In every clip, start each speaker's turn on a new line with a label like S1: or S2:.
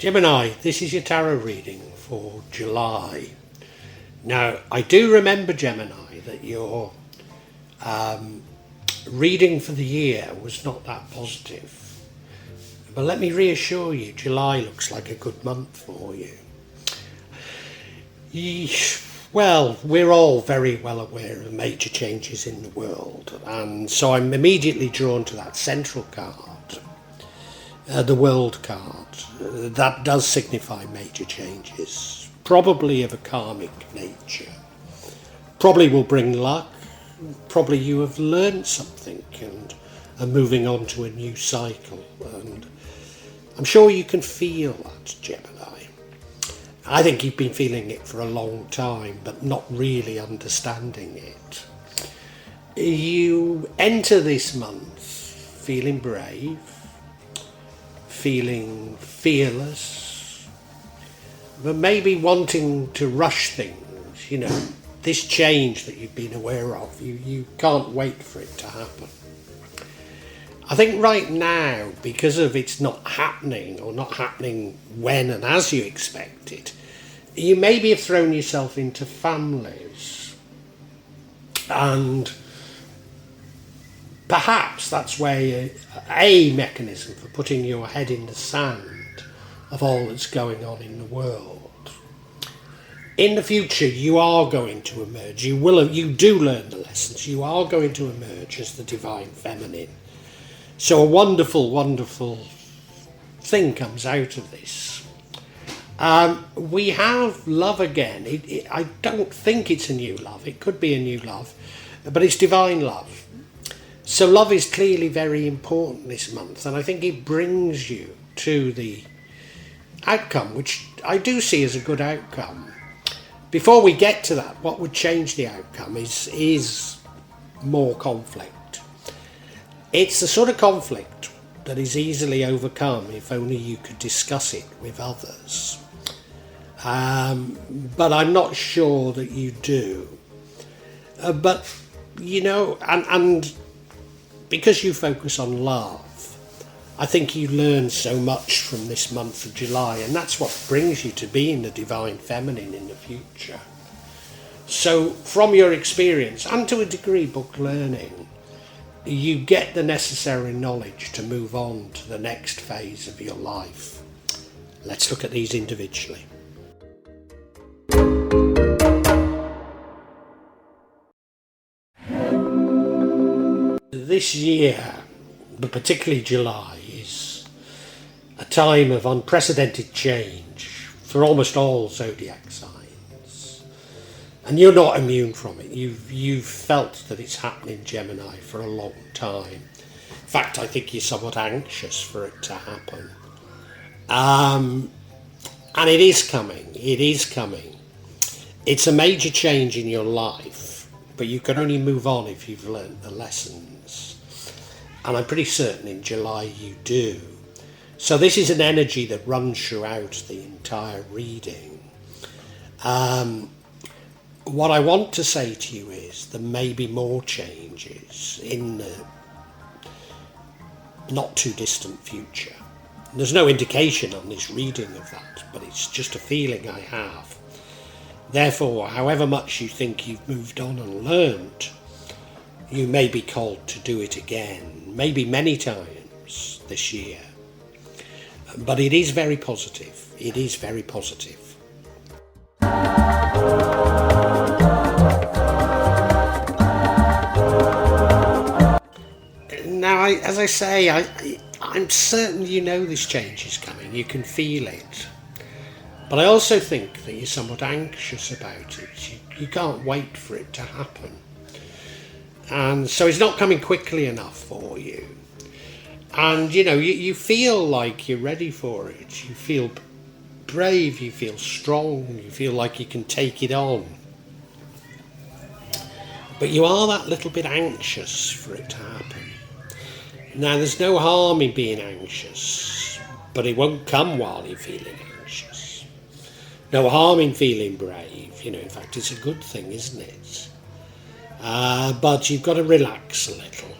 S1: Gemini, this is your tarot reading for July. Now, I do remember, Gemini, that your reading for the year was not that positive. But let me reassure you, July looks like a good month for you. Well, we're all very well aware of major changes in the world, and so I'm immediately drawn to that central card. The World card, that does signify major changes, probably of a karmic nature. Probably will bring luck, probably you have learned something and are moving on to a new cycle, and I'm sure you can feel that, Gemini. I think you've been feeling it for a long time, but not really understanding it. You enter this month feeling brave, feeling fearless, but maybe wanting to rush things, this change that you've been aware of, you can't wait for it to happen. I think right now, because of it's not happening, or not happening when and as you expected, you maybe have thrown yourself into families, and perhaps that's where a mechanism for putting your head in the sand of all that's going on in the world. In the future, you are going to emerge. You do learn the lessons. You are going to emerge as the divine feminine. So a wonderful, wonderful thing comes out of this. We have love again. I don't think it's a new love. It could be a new love, but it's divine love. So love is clearly very important this month, and I think it brings you to the outcome, which I do see as a good outcome. Before we get to that, what would change the outcome is more conflict. It's the sort of conflict that is easily overcome if only you could discuss it with others. But I'm not sure that you do. And because you focus on love, I think you learn so much from this month of July, and that's what brings you to being the divine feminine in the future. So from your experience, and to a degree book learning, you get the necessary knowledge to move on to the next phase of your life. Let's look at these individually. This year, but particularly July, is a time of unprecedented change for almost all zodiac signs. And you're not immune from it. You've felt that it's happening, Gemini, for a long time. In fact, I think you're somewhat anxious for it to happen. And it is coming. It is coming. It's a major change in your life, but you can only move on if you've learned the lessons. And I'm pretty certain in July you do. So this is an energy that runs throughout the entire reading. What I want to say to you is there may be more changes in the not too distant future. There's no indication on this reading of that, but it's just a feeling I have. Therefore, however much you think you've moved on and learned, you may be called to do it again, maybe many times this year. But it is very positive. It is very positive. Now, as I say, I'm certain you know this change is coming. You can feel it. But I also think that you're somewhat anxious about it. You can't wait for it to happen. And so it's not coming quickly enough for you. And, you feel like you're ready for it. You feel brave, you feel strong, you feel like you can take it on. But you are that little bit anxious for it to happen. Now, there's no harm in being anxious, but it won't come while you're feeling anxious. No harm in feeling brave. In fact, it's a good thing, isn't it? But you've got to relax a little.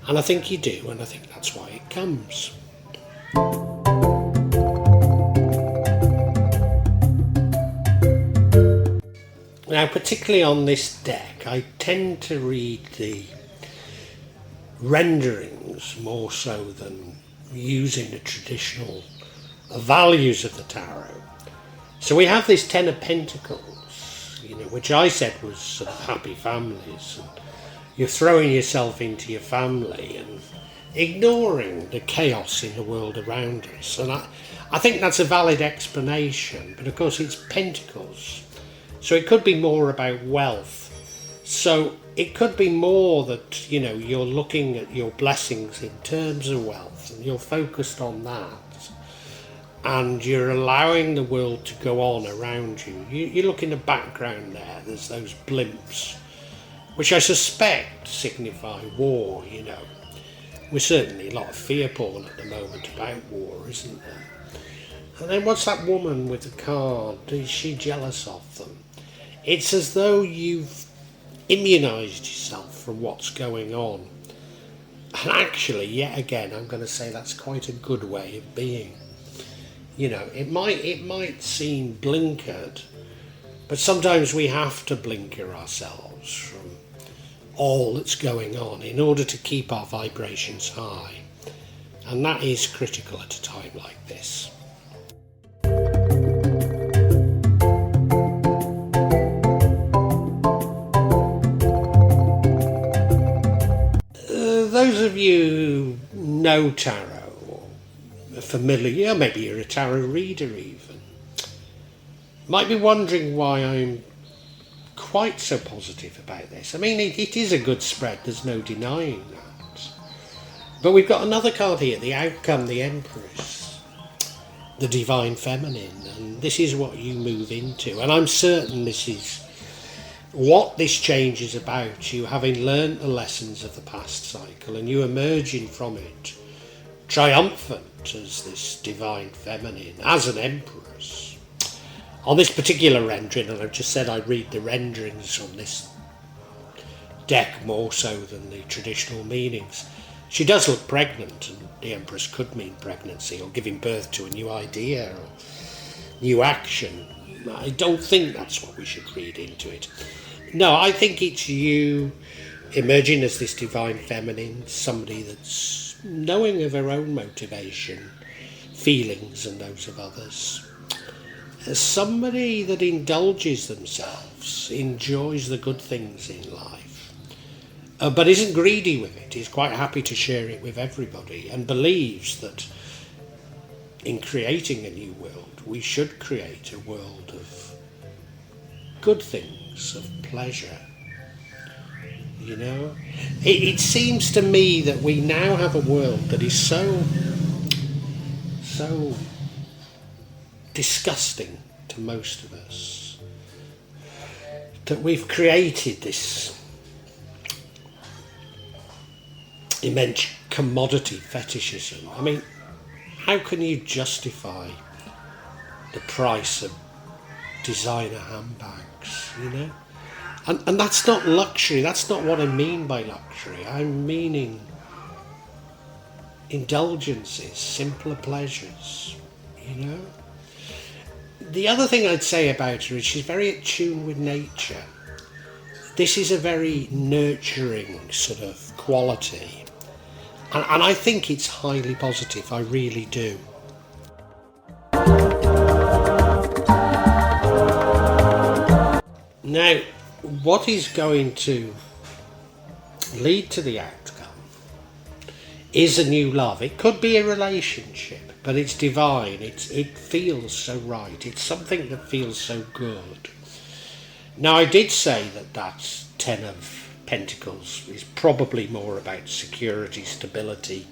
S1: And I think you do, and I think that's why it comes. Now, particularly on this deck, I tend to read the renderings more so than using the traditional values of the tarot. So we have this Ten of Pentacles, which I said was sort of happy families. And you're throwing yourself into your family and ignoring the chaos in the world around us. And I think that's a valid explanation, but of course it's Pentacles. So it could be more about wealth. So it could be more that, you're looking at your blessings in terms of wealth and you're focused on that. And you're allowing the world to go on around you. You look in the background there's those blimps, which I suspect signify war, We're certainly a lot of fear porn at the moment about war, isn't there? And then what's that woman with the card? Is she jealous of them? It's as though you've immunised yourself from what's going on. And actually, yet again, I'm going to say that's quite a good way of being. It might seem blinkered, but sometimes we have to blinker ourselves from all that's going on in order to keep our vibrations high. And that is critical at a time like this. Those of you who know tarot or are familiar, maybe you're a tarot reader even, might be wondering why I'm quite so positive about this. I mean, it is a good spread, there's no denying that. But we've got another card here, the outcome, the Empress, the Divine Feminine, and this is what you move into. And I'm certain this is what this change is about, you having learnt the lessons of the past cycle and you emerging from it triumphant as this Divine Feminine, as an Empress. On this particular rendering, and I've just said I read the renderings on this deck more so than the traditional meanings, she does look pregnant, and the Empress could mean pregnancy or giving birth to a new idea or new action. I don't think that's what we should read into it. No, I think it's you emerging as this Divine Feminine, somebody that's knowing of her own motivation, feelings and those of others. As somebody that indulges themselves, enjoys the good things in life, but isn't greedy with it, is quite happy to share it with everybody and believes that in creating a new world, we should create a world of good things, of pleasure. It seems to me that we now have a world that is so disgusting to most of us that we've created this immense commodity fetishism. I mean, how can you justify the price of designer handbags, And that's not luxury, that's not what I mean by luxury. I'm meaning indulgences, simpler pleasures, The other thing I'd say about her is she's very attuned with nature. This is a very nurturing sort of quality. And I think it's highly positive, I really do. Now, what is going to lead to the outcome is a new love. It could be a relationship, but it's divine. It feels so right. It's something that feels so good. Now, I did say that Ten of Pentacles is probably more about security, stability,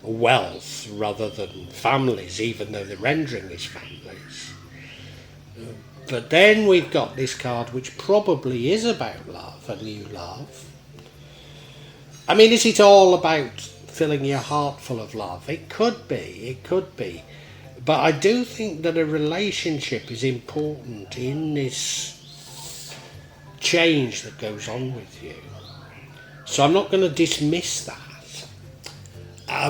S1: wealth, rather than families, even though the rendering is families. But then we've got this card which probably is about love, a new love. I mean, is it all about filling your heart full of love? It could be. But I do think that a relationship is important in this change that goes on with you. So I'm not going to dismiss that.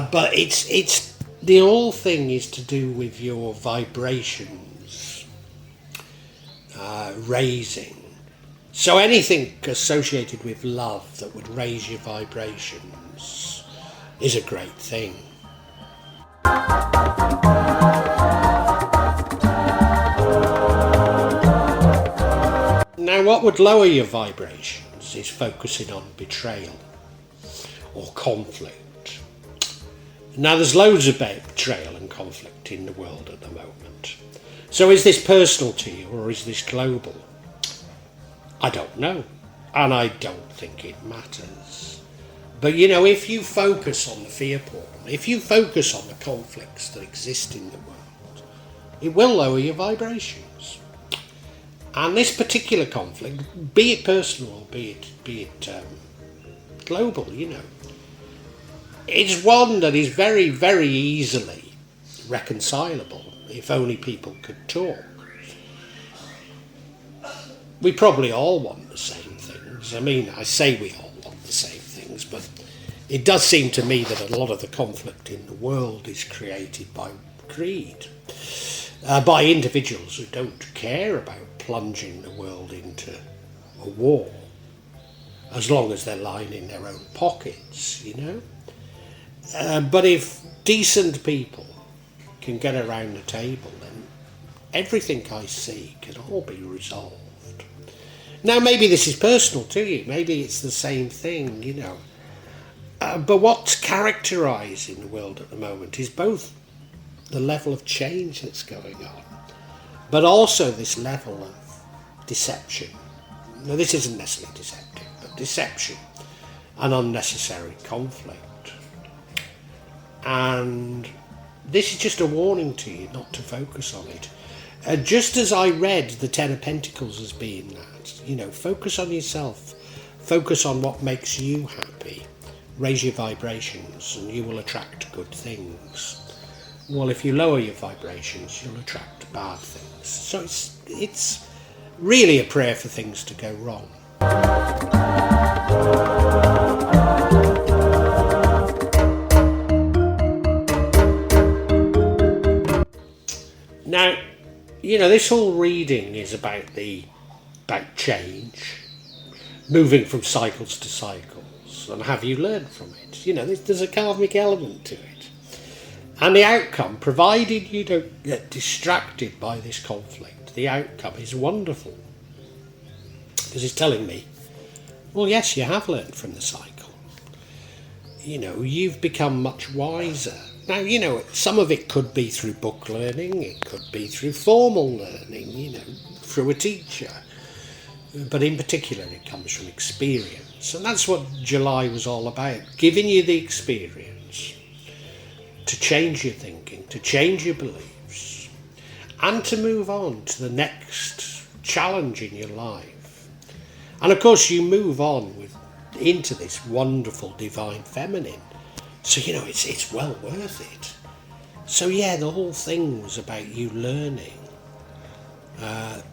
S1: But it's the whole thing is to do with your vibrations raising So anything associated with love that would raise your vibrations is a great thing. Now, what would lower your vibrations is focusing on betrayal or conflict. Now, there's loads of betrayal and conflict in the world at the moment. So is this personal to you or is this global? I don't know, and I don't think it matters. But if you focus on the fear porn, if you focus on the conflicts that exist in the world, it will lower your vibrations. And this particular conflict, be it personal or be it global, it's one that is very, very easily reconcilable if only people could talk. We probably all want the same things. I mean, I say we all want the same things, but it does seem to me that a lot of the conflict in the world is created by greed, by individuals who don't care about plunging the world into a war, as long as they're lining their own pockets, But if decent people can get around the table, then everything I see can all be resolved. Now, maybe this is personal to you. Maybe it's the same thing, but what's characterising the world at the moment is both the level of change that's going on, but also this level of deception. Now, this isn't necessarily deceptive, but deception and unnecessary conflict. And this is just a warning to you not to focus on it. Just as I read the Ten of Pentacles as being that, focus on yourself, focus on what makes you happy, raise your vibrations and you will attract good things. Well, if you lower your vibrations, you'll attract bad things. So it's really a prayer for things to go wrong. Now, this whole reading is about change, moving from cycles to cycles, and have you learned from it? There's a karmic element to it. And the outcome, provided you don't get distracted by this conflict, the outcome is wonderful. Because it's telling me, well, yes, you have learned from the cycle. You've become much wiser. Now, some of it could be through book learning, it could be through formal learning, through a teacher. But in particular, it comes from experience. And that's what July was all about, giving you the experience to change your thinking, to change your beliefs, and to move on to the next challenge in your life. And of course, you move on into this wonderful divine feminine. So, it's well worth it. So, yeah, the whole thing was about you learning.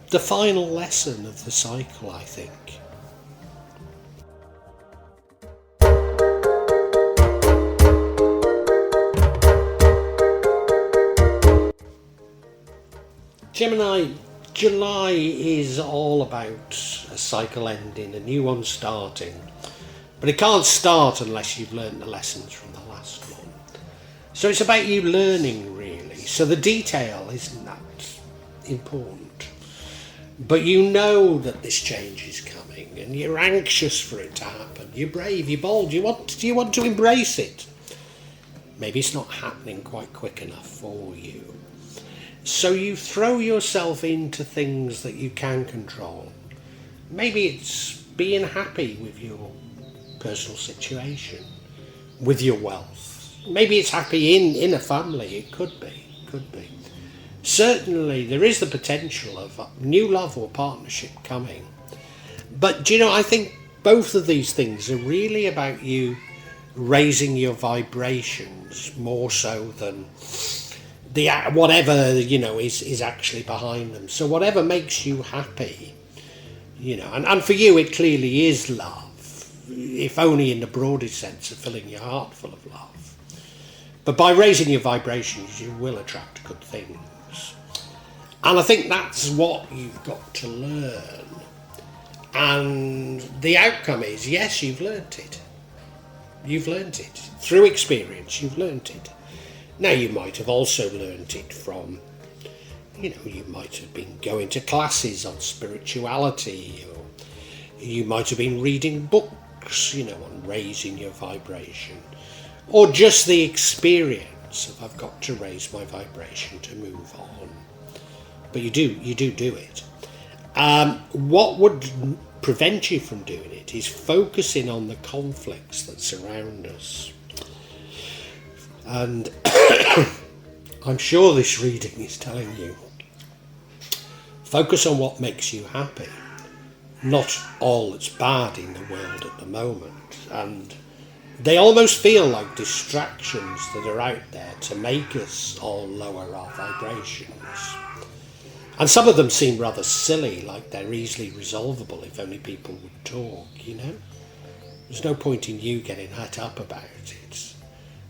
S1: The final lesson of the cycle, I think. Gemini, July is all about a cycle ending, a new one starting. But it can't start unless you've learned the lessons from the last one. So it's about you learning, really. So the detail isn't that important. But you know that this change is coming and you're anxious for it to happen. You're brave, you're bold, you want to embrace it. Maybe it's not happening quite quick enough for you. So you throw yourself into things that you can control. Maybe it's being happy with your personal situation, with your wealth. Maybe it's happy in a family. It could be. Certainly there is the potential of new love or partnership coming. But I think both of these things are really about you raising your vibrations more so than the whatever is actually behind them. So whatever makes you happy, and for you it clearly is love, if only in the broadest sense of filling your heart full of love. But by raising your vibrations, you will attract good things. And I think that's what you've got to learn. And the outcome is, yes, you've learnt it. You've learnt it. Through experience, you've learnt it. Now, you might have also learnt it from, you might have been going to classes on spirituality, or you might have been reading books, on raising your vibration, or just the experience of I've got to raise my vibration to move on. But you do it. What would prevent you from doing it is focusing on the conflicts that surround us. And I'm sure this reading is telling you, focus on what makes you happy, not all that's bad in the world at the moment. And they almost feel like distractions that are out there to make us all lower our vibrations. And some of them seem rather silly, like they're easily resolvable if only people would talk, There's no point in you getting het up about it.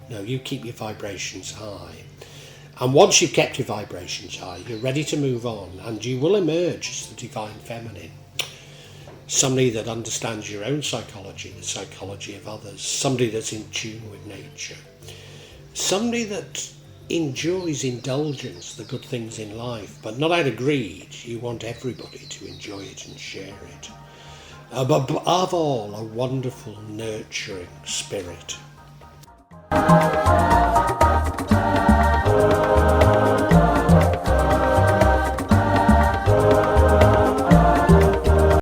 S1: No, you keep your vibrations high. And once you've kept your vibrations high, you're ready to move on, and you will emerge as the divine feminine. Somebody that understands your own psychology, the psychology of others, somebody that's in tune with nature, somebody that enjoys indulgence, the good things in life, but not out of greed. You want everybody to enjoy it and share it. But above all, a wonderful, nurturing spirit.